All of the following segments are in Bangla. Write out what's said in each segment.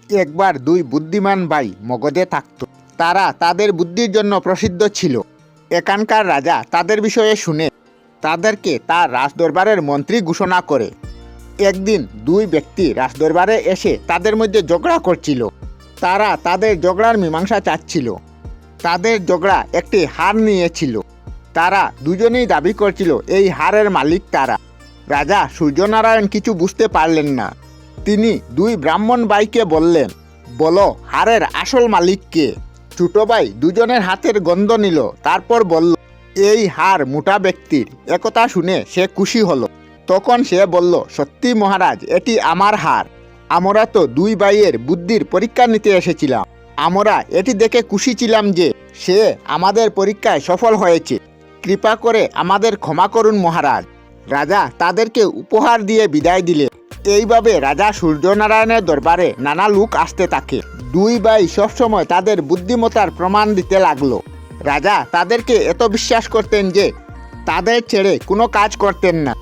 একবার দুই বুদ্ধিমান ভাই মগধে থাকত। তারা তাদের বুদ্ধির জন্য প্রসিদ্ধ ছিল। এখানকার রাজা তাদের বিষয়ে শুনে তাদেরকে তার রাজদরবারের মন্ত্রী ঘোষণা করে। একদিন দুই ব্যক্তি রাজদরবারে এসে তাদের মধ্যে ঝগড়া করছিল। তারা তাদের ঝগড়ার মীমাংসা চাচ্ছিল। তাদের ঝগড়া একটি হার নিয়েছিল। তারা দুজনেই দাবি করছিল এই হারের মালিক তারা। রাজা সূর্যনারায়ণ কিছু বুঝতে পারলেন না। তিনি দুই ব্রাহ্মণ ভাইকে বললেন, বলো হারের আসল মালিক কে? ছোট ভাই দুজনের হাতের গন্ধ নিল, তারপর বলল, এই হার মোটা ব্যক্তির। একথা শুনে সে খুশি হলো। তখন সে বলল, সত্যি মহারাজ, এটি আমার হার। আমরা তো দুই ভাইয়ের বুদ্ধির পরীক্ষা নিতে এসেছিলাম। আমরা এটি দেখে খুশি ছিলাম যে সে আমাদের পরীক্ষায় সফল হয়েছে। কৃপা করে আমাদের ক্ষমা করুন মহারাজ। রাজা তাদেরকে উপহার দিয়ে বিদায় দিলেন। এইভাবে রাজা সূর্যনারায়ণের দরবারে নানা লোক আসতে থাকে। দুই ভাই সবসময় তাদের বুদ্ধিমত্তার প্রমাণ দিতে লাগলো। রাজা তাদেরকে এত বিশ্বাস করতেন যে তাদের ছেড়ে কোনো কাজ করতেন না।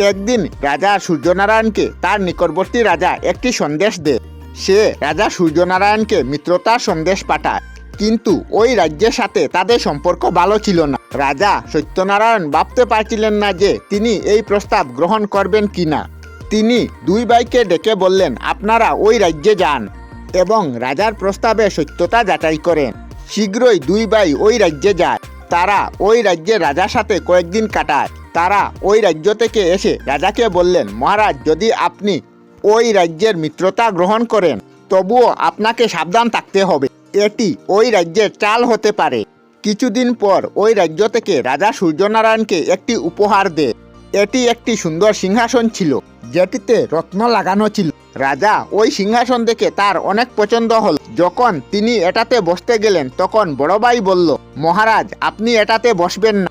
একদিন রাজা সূর্যনারায়ণকে তার নিকটবর্তী রাজা একটি সন্দেশ দেয়। সে রাজা সূর্যনারায়ণকে মিত্রতার সন্দেশ পাঠায়, কিন্তু ওই রাজ্যের সাথে তাদের সম্পর্ক ভালো ছিল না। রাজা সত্যনারায়ণ ভাবতে পারছিলেন না যে তিনি এই প্রস্তাব গ্রহণ করবেন কিনা। তিনি দুই ভাইকে ডেকে বললেন, আপনারা ওই রাজ্যে যান এবং রাজার প্রস্তাবে সত্যতা যাচাই করেন। শীঘ্রই দুই ভাই ওই রাজ্যে যায়। তারা ওই রাজ্যের রাজার সাথে কয়েকদিন কাটায়। তারা ওই রাজ্য থেকে এসে রাজাকে বললেন, মহারাজ, যদি আপনি ওই রাজ্যের মিত্রতা গ্রহণ করেন তবুও আপনাকে সাবধান থাকতে হবে। এটি ওই রাজ্যের চাল হতে পারে। কিছুদিন পর ওই রাজ্য থেকে রাজা সূর্যনারায়ণকে একটি উপহার দেয়। এটি একটি সুন্দর সিংহাসন ছিল, যেটিতে রত্ন লাগানো ছিল। রাজা ওই সিংহাসন দেখে তার অনেক পছন্দ হল। যখন তিনি এটাতে বসতে গেলেন তখন বড় ভাই বলল, মহারাজ, আপনি এটাতে বসবেন না।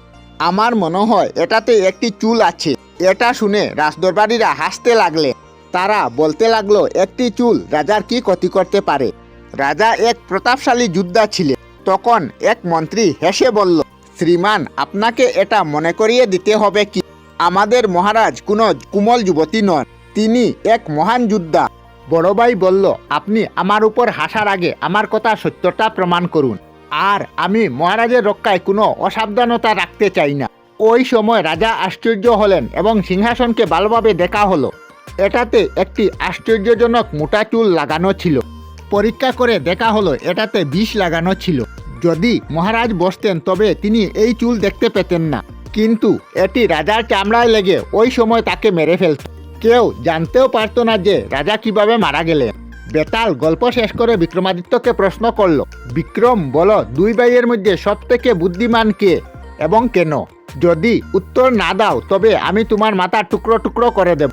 আমার মনে হয় এটাতে একটি চুল আছে। এটা শুনে রাজদরবারীরা হাসতে লাগলেন। তারা বলতে লাগলো, একটি চুল রাজার কি ক্ষতি করতে পারে? রাজা এক প্রতাপশালী যোদ্ধা ছিলেন। তখন এক মন্ত্রী হেসে বলল, শ্রীমান, আপনাকে এটা মনে করিয়ে দিতে হবে কি আমাদের মহারাজ কোনো কুমল যুবতী নন, তিনি এক মহান যোদ্ধা। বড় ভাই বলল, আপনি আমার উপর হাসার আগে আমার কথা সত্যতা প্রমাণ করুন, আর আমি মহারাজের রক্ষায় কোনো অসাবধানতা রাখতে চাই না। ওই সময় রাজা আশ্চর্য হলেন এবং সিংহাসনকে ভালোভাবে দেখা হলো। এটাতে একটি আশ্চর্যজনক মোটা চুল লাগানো ছিল। পরীক্ষা করে দেখা হলো এটাতে বিষ লাগানো ছিল। যদি মহারাজ বসতেন তবে তিনি এই চুল দেখতে পেতেন না, কিন্তু এটি রাজার চামড়ায় লেগে ওই সময় তাকে মেরে ফেলত। কেউ জানতেও পারত না যে রাজা কিভাবে মারা গেলেন। বেতাল গল্প শেষ করে বিক্রমাদিত্যকে প্রশ্ন করল, বিক্রম, বলো, দুই ভাইয়ের মধ্যে সবথেকে বুদ্ধিমান কে এবং কেন? যদি উত্তর না দাও তবে আমি তোমার মাথা টুকরো টুকরো করে দেব।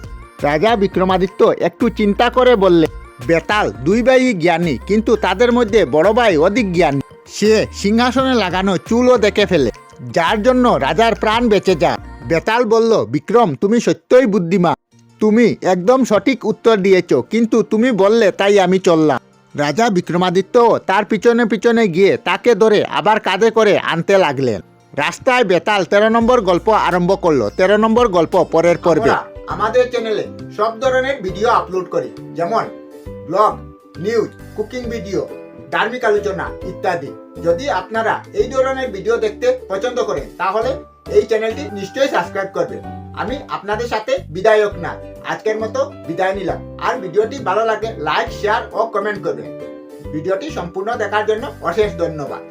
রাজা বিক্রমাদিত্য একটু চিন্তা করে বললেন, বেতাল দুই ভাই জ্ঞানী, কিন্তু তাদের মধ্যে বড় ভাই অধিক জ্ঞানী। সে সিংহাসনে লাগানো চুলও দেখে ফেলে, যার জন্য রাজার প্রাণ বেঁচে যায়। বেতাল বলল, বিক্রম, তুমি সত্যই বুদ্ধিমান। তুমি একদম সঠিক উত্তর দিয়েছ, কিন্তু তুমি বললে তাই আমি চললাম। রাজা বিক্রমাদিত্য তার পিছনে পিছনে গিয়ে তাকে ধরে আবার কাঁধে করে আনতে লাগলেন। রাস্তায় বেতাল 13 নম্বর গল্প আরম্ভ করলো। 13 নম্বর গল্প পরের পর্বে। আমাদের চ্যানেলে সব ধরনের ভিডিও আপলোড করি, যেমন ব্লগ, নিউজ, কুকিং ভিডিও, ধার্মিক আলোচনা ইত্যাদি। যদি আপনারা এই ধরনের ভিডিও দেখতে পছন্দ করেন তাহলে এই চ্যানেলটি নিশ্চয়ই সাবস্ক্রাইব করবেন। আমি আপনাদের সাথে বিদায়ক না, আজকের মতো বিদায় নিলাম। আর ভিডিওটি ভালো লাগলে লাইক, শেয়ার ও কমেন্ট করবেন। ভিডিওটি সম্পূর্ণ দেখার জন্য অশেষ ধন্যবাদ।